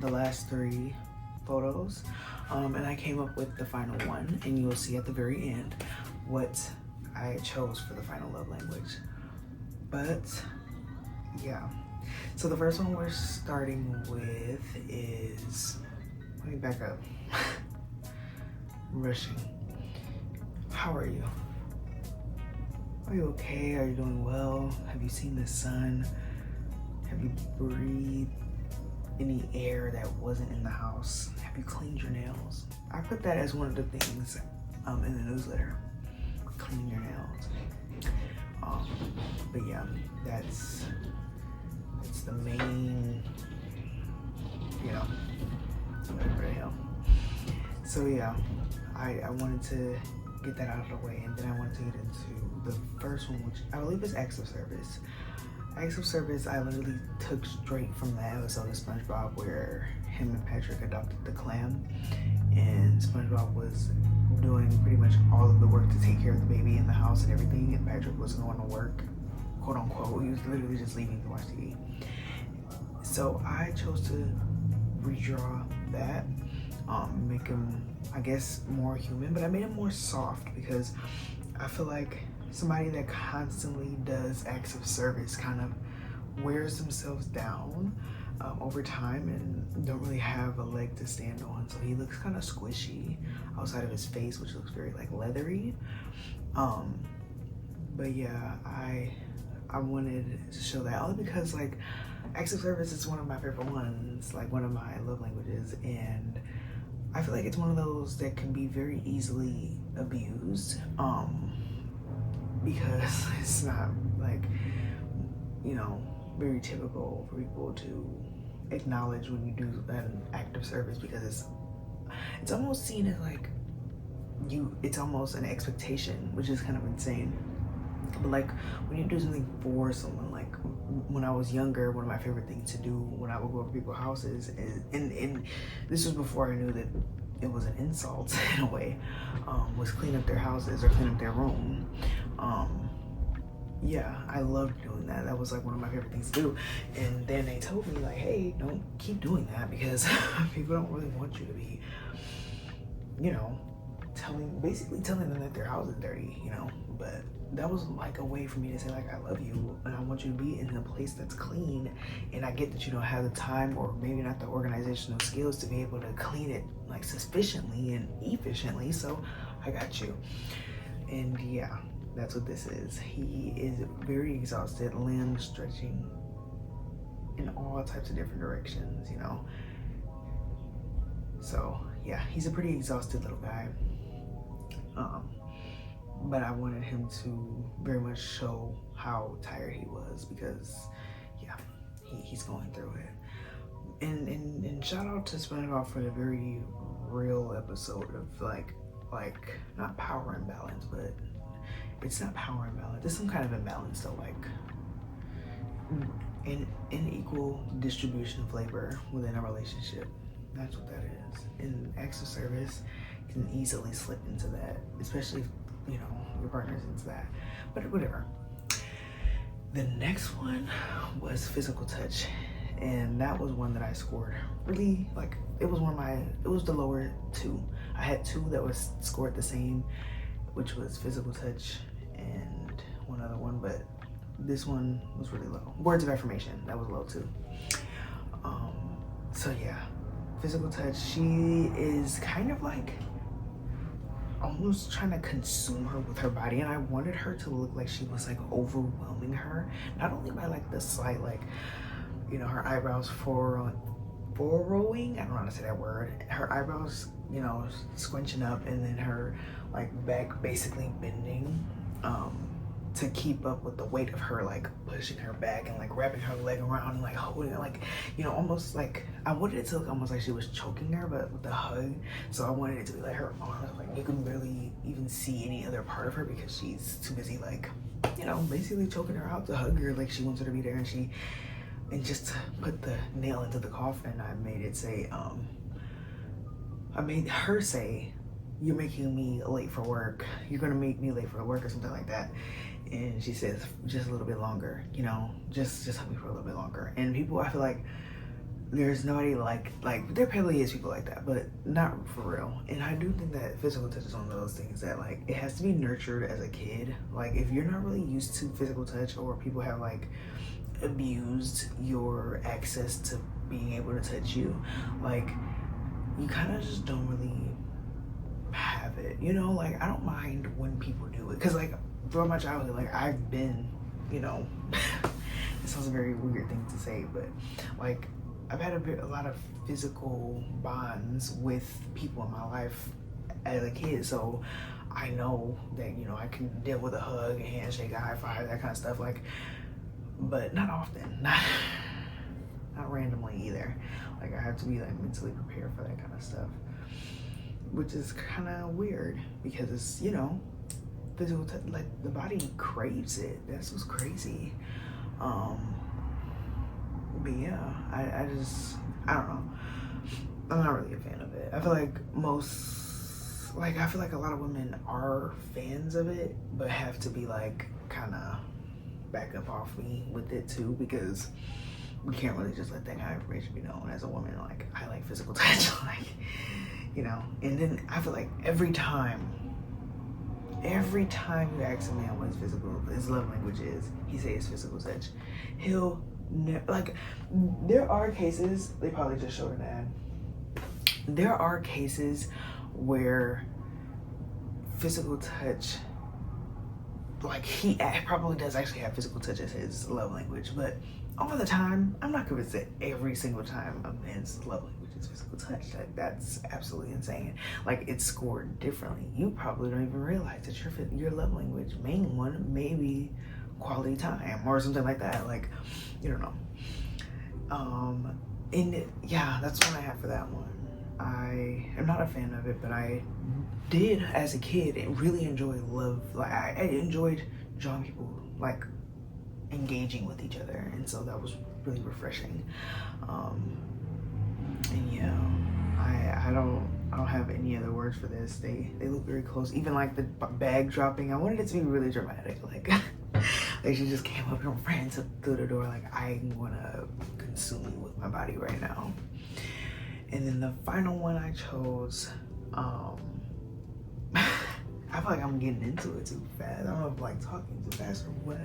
the last 3 photos, and I came up with the final one, and you'll see at the very end what I chose for the final love language. But yeah, so the first one we're starting with is, let me back up. Rushing. How are you? Are you okay? Are you doing well? Have you seen the sun? Have you breathed any air that wasn't in the house? Have you cleaned your nails? I put that as one of the things in the newsletter. Clean your nails. But yeah, that's the main, whatever the hell. So yeah, I wanted to get that out of the way, and then I wanted to get into the first one, which I believe is acts of service. Acts of service, I literally took straight from the episode of SpongeBob where him and Patrick adopted the clam, and SpongeBob was doing pretty much all of the work to take care of the baby in the house and everything, and Patrick was going to work, quote unquote. He was literally just leaving to watch TV. So I chose to redraw that, make him, I guess, more human, but I made him more soft because I feel like somebody that constantly does acts of service kind of wears themselves down over time and don't really have a leg to stand on. So he looks kind of squishy outside of his face, which looks very like leathery. But yeah, I wanted to show that only because like acts of service is one of my favorite ones, like one of my love languages, and I feel like it's one of those that can be very easily abused, because it's not like, very typical for people to acknowledge when you do an act of service, because it's almost seen as like it's almost an expectation, which is kind of insane. But like when you do something for someone, like when I was younger, one of my favorite things to do when I would go to people's houses is, and this was before I knew that it was an insult in a way, was clean up their houses or clean up their room. Yeah, I loved doing that. That was like one of my favorite things to do. And then they told me like, hey, don't keep doing that because people don't really want you to be, basically telling them that their house is dirty, but that was like a way for me to say like, I love you and I want you to be in a place that's clean, and I get that you don't have the time or maybe not the organizational skills to be able to clean it like sufficiently and efficiently, so I got you. And yeah, that's what this is. He is very exhausted, limbs stretching in all types of different directions, so yeah, he's a pretty exhausted little guy. But I wanted him to very much show how tired he was because, yeah, he's going through it. And shout out to SpongeBob for the very real episode of like not power imbalance, but it's not power imbalance. There's some kind of imbalance though, like an unequal distribution of labor within a relationship. That's what that is. And acts of service can easily slip into that, especially if your partner's into that, but whatever. The next one was physical touch, and that was one that I scored really, like, it was the lower 2. I had 2 that was scored the same, which was physical touch and one other one, but this one was really low. Words of affirmation, that was low too. So yeah, physical touch, she is kind of like almost trying to consume her with her body, and I wanted her to look like she was like overwhelming her, not only by like the slight like her eyebrows furrowing, I don't know how to say that word, her eyebrows squinching up, and then her like back basically bending to keep up with the weight of her, like pushing her back and like wrapping her leg around and like holding it, like almost like I wanted it to look almost like she was choking her, but with the hug. So I wanted it to be like her arms, like you can barely even see any other part of her because she's too busy like basically choking her out to hug her, like she wants her to be there. And just to put the nail into the coffin, I made it say I made her say, you're making me late for work, you're gonna make me late for work or something like that. And she says, just a little bit longer, just hug me for a little bit longer. And people, I feel like there's nobody like there probably is people like that, but not for real. And I do think that physical touch is one of those things that like it has to be nurtured as a kid. Like if you're not really used to physical touch, or people have like abused your access to being able to touch you, like you kind of just don't really have it, you know? Like I don't mind when people do it, because like throughout my childhood, like I've been, you know, it sounds a very weird thing to say, but like I've had a lot of physical bonds with people in my life as a kid, so I know that, you know, I can deal with a hug, a handshake, a high five, that kind of stuff, like, but not often, not randomly either. Like I have to be like mentally prepared for that kind of stuff, which is kind of weird because it's, you know, physical touch, like the body craves it. That's what's crazy. But yeah, I don't know. I'm not really a fan of it. I feel like I feel like a lot of women are fans of it, but have to be like kind of back up off me with it too, because we can't really just let that kind of information be known as a woman. Like I like physical touch, like, you know. And then I feel like every time you ask a man what his love language is, he says physical touch. He'll like, there are cases, they probably just showed an ad, there are cases where physical touch, like he probably does actually have physical touch as his love language, but all the time, I'm not convinced that every single time a man's love language is physical touch. Like that's absolutely insane. Like it's scored differently. You probably don't even realize that your love language, main one, maybe quality time or something like that. Like, you don't know. And yeah, that's what I have for that one. I am not a fan of it, but I did as a kid really enjoy love. Like I enjoyed drawing people, like engaging with each other, and so that was really refreshing. And yeah, I don't have any other words for this. They look very close. Even like the bag dropping, I wanted it to be really dramatic, like like she just came up and ran through the door, like I want to consume you with my body right now. And then the final one I chose, I feel like I'm getting into it too fast. I don't know if I'm like talking too fast or what,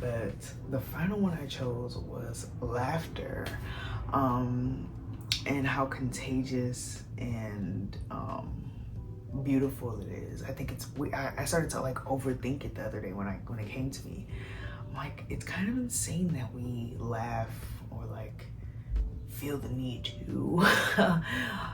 but the final one I chose was laughter, and how contagious and beautiful it is. I think it's, I started to like overthink it the other day when it came to me. I'm like, it's kind of insane that we laugh or like feel the need to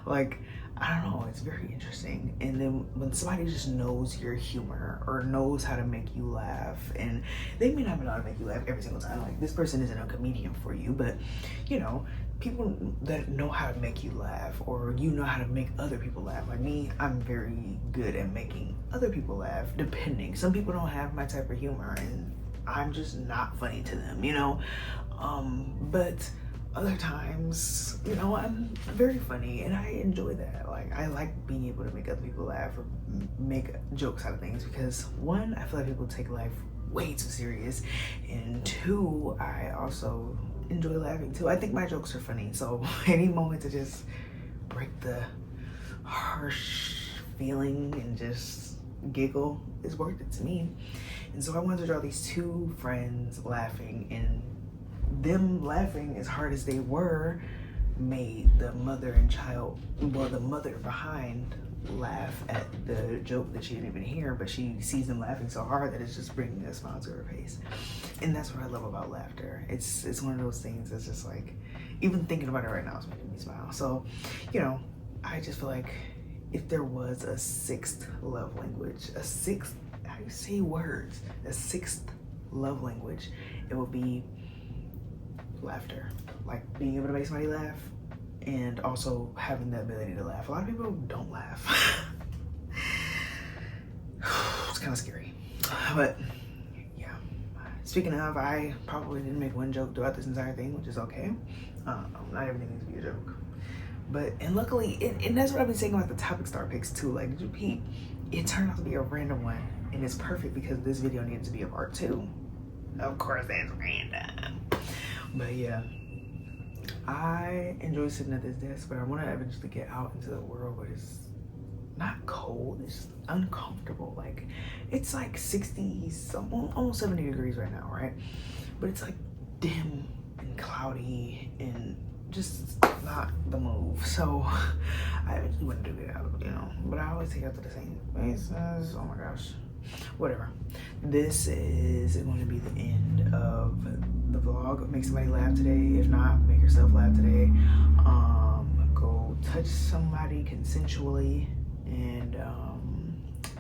like, I don't know, it's very interesting. And then when somebody just knows your humor or knows how to make you laugh, and they may not know how to make you laugh every single time, like this person isn't a comedian for you, but you know, people that know how to make you laugh, or you know how to make other people laugh. Like me, I'm very good at making other people laugh, depending. Some people don't have my type of humor and I'm just not funny to them, you know? But other times, you know, I'm very funny and I enjoy that. Like I like being able to make other people laugh or make jokes out of things, because one, I feel like people take life way too serious, and two, I also enjoy laughing too. I think my jokes are funny, so any moment to just break the harsh feeling and just giggle is worth it to me. And so I wanted to draw these two friends laughing, and them laughing as hard as they were made the mother and child, well, the mother behind, laugh at the joke that she didn't even hear, but she sees them laughing so hard that it's just bringing a smile to her face. And that's what I love about laughter. It's one of those things that's just like, even thinking about it right now is making me smile. So, you know, I just feel like if there was a sixth love language, a sixth, how do you say words? A sixth love language, it would be laughter. Like being able to make somebody laugh, and also having the ability to laugh. A lot of people don't laugh. It's kind of scary. But yeah, speaking of, I probably didn't make one joke throughout this entire thing, which is okay. Not everything needs to be a joke. But, and luckily, and that's what I've been saying about the topic star picks too. Like, did you peep? It turned out to be a random one, and it's perfect because this video needed to be a part 2. Of course, that's random. But yeah, I enjoy sitting at this desk, but I want to eventually get out into the world where it's not cold, it's just uncomfortable. Like, it's like 60, almost 70 degrees right now, right? But it's like dim and cloudy and just not the move. So I eventually want to do it out, you know, but I always take out to the same places. Oh my gosh, whatever. This is going to be the end of the vlog. Make somebody laugh today. If not, make yourself laugh today. Go touch somebody consensually, and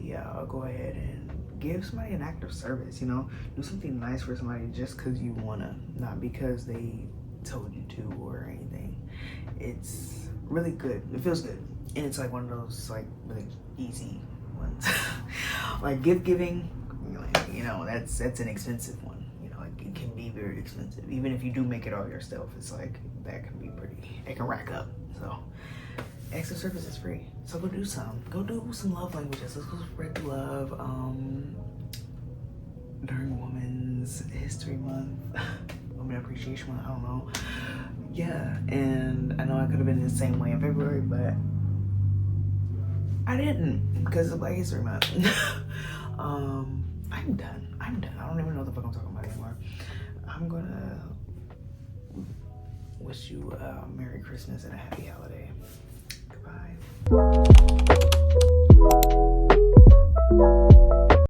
yeah, I'll go ahead and give somebody an act of service, you know. Do something nice for somebody just because you wanna, not because they told you to or anything. It's really good. It feels good. And it's like one of those like really easy ones. Like gift giving, you know, that's an expensive one. You know, like it can be very expensive. Even if you do make it all yourself, it's like that can be pretty, it can rack up. So acts of service is free. So go do some. Go do some love languages. Let's go spread the love. During Women's History Month, Women Appreciation Month, I don't know. Yeah, and I know I could have been the same way in February, but I didn't because of Black History Month. I'm done. I don't even know what the fuck I'm talking about anymore. I'm gonna wish you a Merry Christmas and a Happy Holiday. Goodbye.